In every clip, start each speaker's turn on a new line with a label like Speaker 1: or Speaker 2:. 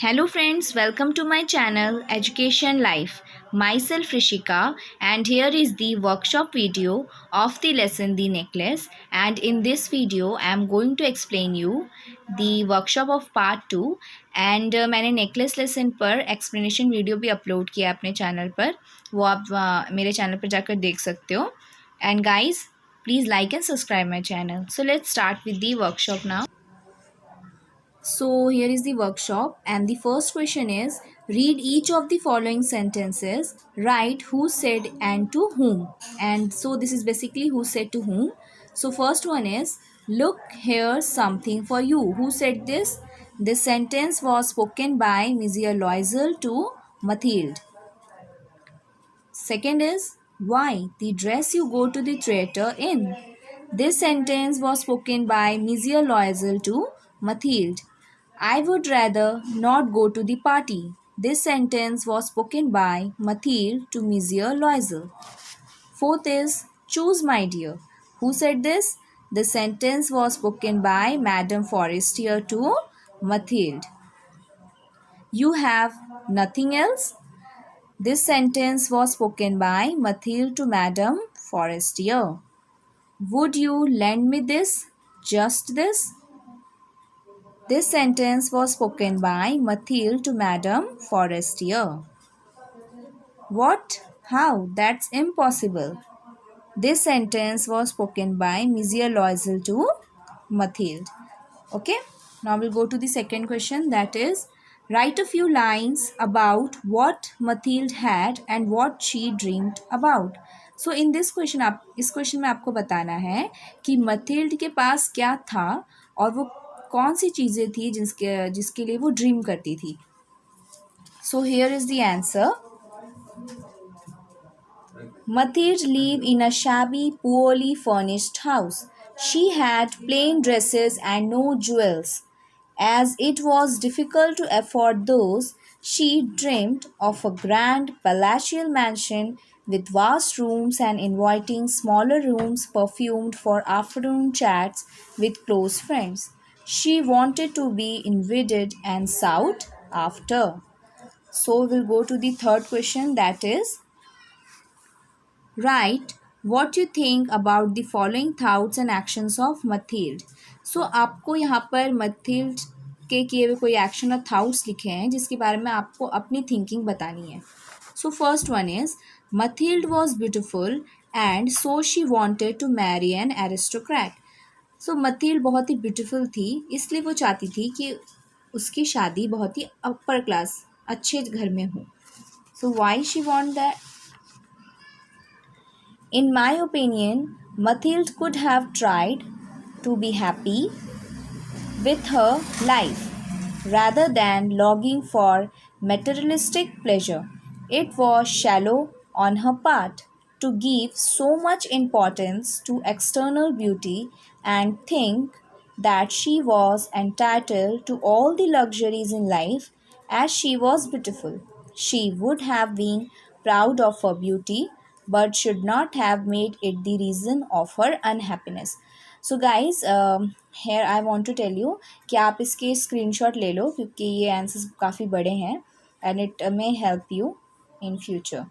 Speaker 1: Hello friends, welcome to my channel Education Life. Myself Rishika and here is the workshop video of the lesson The Necklace, and in this video I am going to explain you the workshop of part 2 and मैंने necklace lesson पर explanation video भी upload किया अपने channel पर, वो आप मेरे channel पर जाकर देख सकते हो. And guys, please like and subscribe my channel. So let's start with the workshop now. So here is the workshop and the first question is read each of the following sentences, write who said and to whom. And so this is basically who said to whom. So first one is look, here's something for you. Who said this? This sentence was spoken by Monsieur Loisel to Mathilde. Second is why the dress you go to the theatre in. This sentence was spoken by Monsieur Loisel to Mathilde. I would rather not go to the party. This sentence was spoken by Mathilde to Monsieur Loisel. Fourth is choose my dear. Who said this? The sentence was spoken by Madame Forestier to Mathilde. You have nothing else? This sentence was spoken by Mathilde to Madame Forestier. Would you lend me this? Just this? This sentence was spoken by Mathilde to Madame Forestier. What? How? That's impossible. This sentence was spoken by Monsieur Loisel to Mathilde. Okay, now we'll go to the second question, that is write a few lines about what Mathilde had and what she dreamed about. So in this question इस question में आपको बताना है कि मथिल्ड के पास क्या था और वो कौन सी चीज़ें थी जिसके लिए वो ड्रीम करती थी. So here is the answer. Mathilde lived in a shabby, poorly furnished house. She had plain dresses and no jewels. As it was difficult to afford those, she dreamed of a grand palatial mansion with vast rooms and inviting smaller rooms perfumed for afternoon chats with close friends. She wanted to be invited and sought after. So we'll go to the third question, that is write what you think about the following thoughts and actions of Mathilde. So आपको यहाँ पर Mathilde के किए हुए कोई action और thoughts लिखे हैं जिसके बारे में आपको अपनी थिंकिंग बतानी है. So first one is Mathilde was beautiful and so she wanted to marry an aristocrat. So Mathilde बहुत ही ब्यूटीफुल थी, इसलिए वो चाहती थी कि उसकी शादी बहुत ही अपर क्लास अच्छे घर में हो. So why she want that? In my opinion, Mathilde could have tried to be happy with her life rather than longing for materialistic pleasure. It was shallow on her part to give so much importance to external beauty and think that she was entitled to all the luxuries in life as she was beautiful. She would have been proud of her beauty but should not have made it the reason of her unhappiness. So guys here I want to tell you कि आप इसके screenshot ले लो क्योंकि ये answers काफ़ी बड़े हैं and it may help you in future.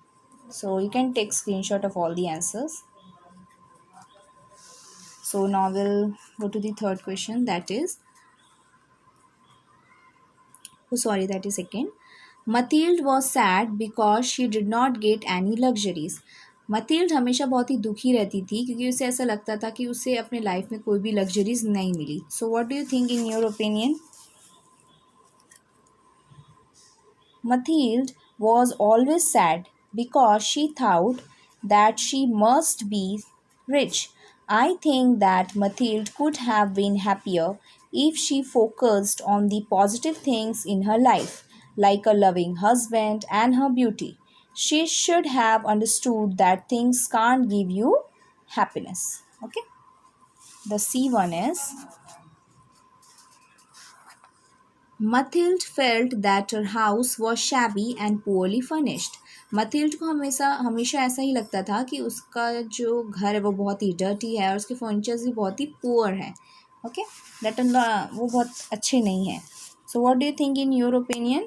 Speaker 1: So you can take screenshot of all the answers. So now we'll go to the third question, that is second. Mathilde was sad because she did not get any luxuries. Mathilde हमेशा बहुत ही दुखी रहती थी क्योंकि उसे ऐसा लगता था कि उसे अपने लाइफ में कोई भी लग्जरीज नहीं मिली. So what do you think in your opinion? Mathilde was always sad because she thought that she must be rich. I think that Mathilde could have been happier if she focused on the positive things in her life, like a loving husband and her beauty. She should have understood that things can't give you happiness. Okay? The C one is Mathilde felt that her house was shabby and poorly furnished. Mathilde को हमेशा ऐसा ही लगता था कि उसका जो घर है वो बहुत ही डर्टी है और उसके फर्नीचर्स भी बहुत ही पुअर हैं. ओके, दैट वो बहुत अच्छे नहीं हैं. So what do you think in your opinion?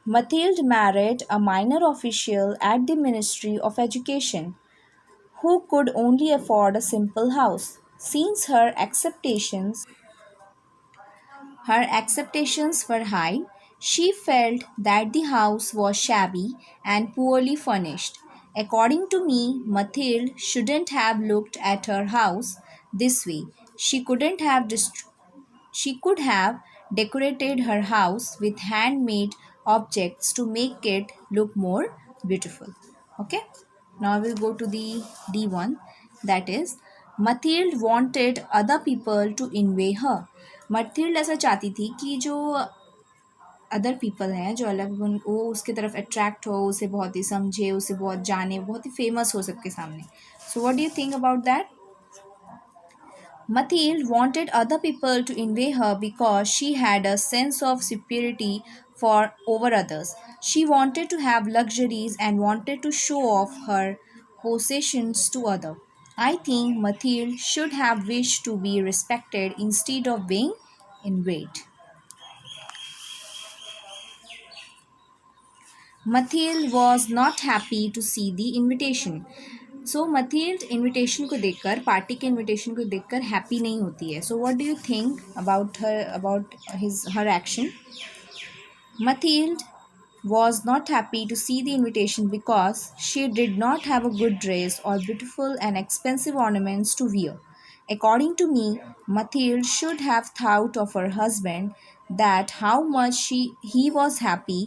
Speaker 1: Mathilde married a minor official at the Ministry of Education who could only afford a simple house. Since her expectations were high, she felt that the house was shabby and poorly furnished. According to me, Mathilde shouldn't have looked at her house this way. She couldn't have dist- she could have decorated her house with handmade objects to make it look more beautiful. Okay? Now we'll go to the D1, that is Mathilde wanted other people to envy her. Mathilde ऐसा चाहती थी कि जो other people हैं जो अलग वो उसकी तरफ अट्रैक्ट हो, उसे बहुत ही समझे, उसे बहुत जाने, बहुत ही फेमस हो सबके सामने. सो what do you think about that? Mathilde wanted other people to envy her because she had a sense of superiority for over others. She wanted to have luxuries and wanted to show off her possessions to others. I think Mathilde should have wished to be respected instead of being envied. Mathilde was not happy to see the invitation. So Mathilde invitation को देखकर, party के invitation को देखकर happy नहीं होती है. सो what do you think about her action? Mathilde was not happy to see the invitation because she did not have a good dress or beautiful and expensive ornaments to wear. According to me, Mathilde should have thought of her husband, that how much he was happy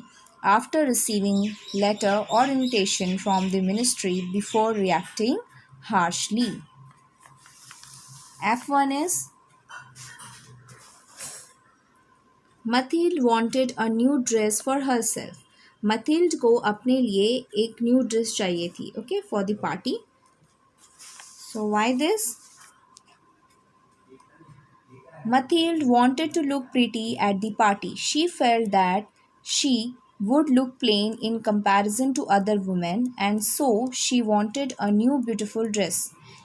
Speaker 1: after receiving letter or invitation from the ministry before reacting harshly. F1 is Mathilde wanted a new dress for herself. Mathilde को अपने लिए एक new dress चाहिए थी, okay, for the party. So why this? Mathilde wanted to look pretty at the party. She felt that she would look plain in comparison to other women, and so she wanted a new beautiful dress.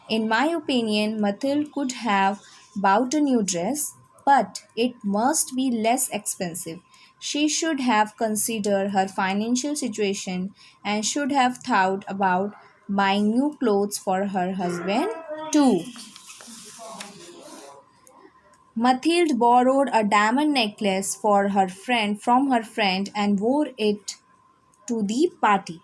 Speaker 1: In my opinion, Mathilde could have bought a new dress, but it must be less expensive. She should have considered her financial situation and should have thought about buying new clothes for her husband too. Mathilde borrowed a diamond necklace for her friend from her friend and wore it to the party.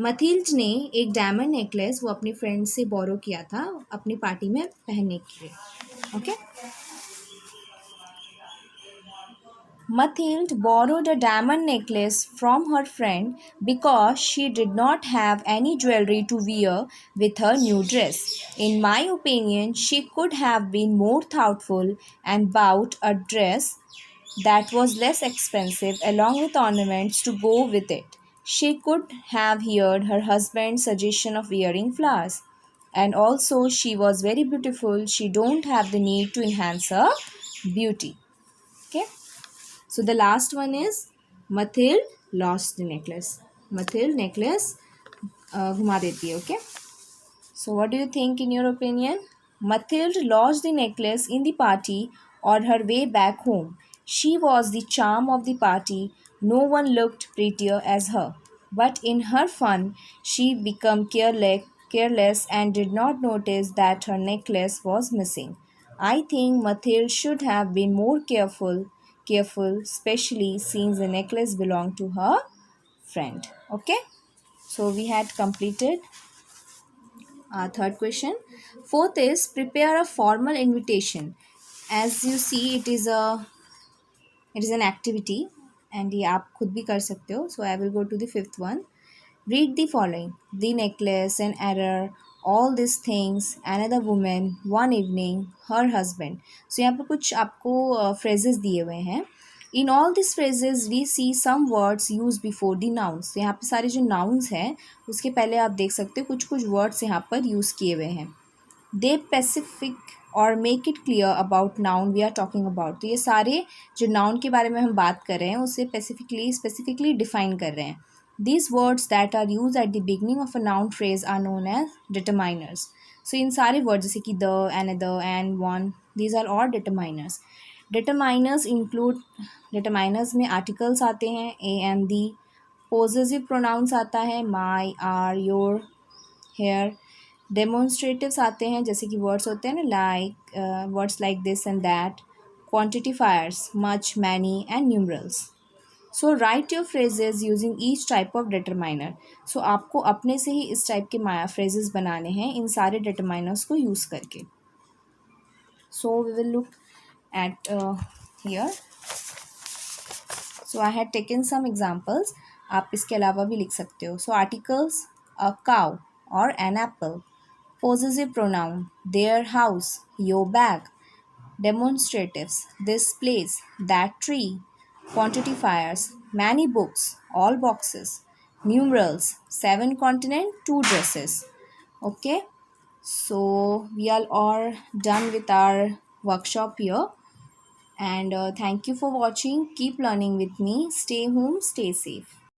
Speaker 1: मथील्ड ने एक diamond necklace वो अपनी friend से बोरो किया था अपनी party में पहनने के लिए. Okay. Mathilde borrowed a diamond necklace from her friend because she did not have any jewelry to wear with her new dress. In my opinion, she could have been more thoughtful and bought a dress that was less expensive along with ornaments to go with it. She could have heard her husband's suggestion of wearing flowers. And also she was very beautiful. She don't have the need to enhance her beauty. Okay. So the last one is Mathilde lost the necklace. Mathilde necklace घुमा देती है. Okay. So what do you think in your opinion? Mathilde lost the necklace in the party on her way back home. She was the charm of the party. No one looked prettier as her. But in her fun, she became careless and did not notice that her necklace was missing. I think Mathilde should have been more careful, especially since the necklace belonged to her friend. Okay? So we had completed third question. Fourth is prepare a formal invitation. As you see, it is an activity and ये आप खुद भी कर सकते हो. So I will go to the fifth one. Read the following: the necklace, an error, all these things, another woman, one evening, her husband. So यहाँ पर कुछ आपको phrases दिए हुए हैं. In all these phrases we see some words used before the nouns. यहाँ पे सारे जो nouns हैं उसके पहले आप देख सकते हो कुछ कुछ words यहाँ पर use किए हुए हैं. They specific और make it clear about noun we are talking about. तो ये सारे जो noun के बारे में हम बात कर रहे हैं उसे specifically define कर रहे हैं. These words that are used at the beginning of a noun phrase are known as determiners. So इन सारे words जैसे कि the, another, and one, These are all determiners. Determiners include, determiners में articles आते हैं a and the, possessive pronouns आता है my, are, your, here. Demonstratives आते हैं जैसे कि words होते हैं ना, like words like this and that. Quantifiers much, many and numerals. So write your phrases using each type of determiner. So आपको अपने से ही इस टाइप के माया फ्रेजेस बनाने हैं इन सारे डिटरमाइनर्स को यूज़ करके. So we will look at here. So I had taken some examples. आप इसके अलावा भी लिख सकते हो. सो आर्टिकल्स, अ काउ और an apple. Possessive pronoun, their house, your bag. Demonstratives, this place, that tree. Quantifiers, many books, all boxes. Numerals, 7 continents, 2 dresses. Okay, so we are all done with our workshop here, and thank you for watching. Keep learning with me. Stay home, stay safe.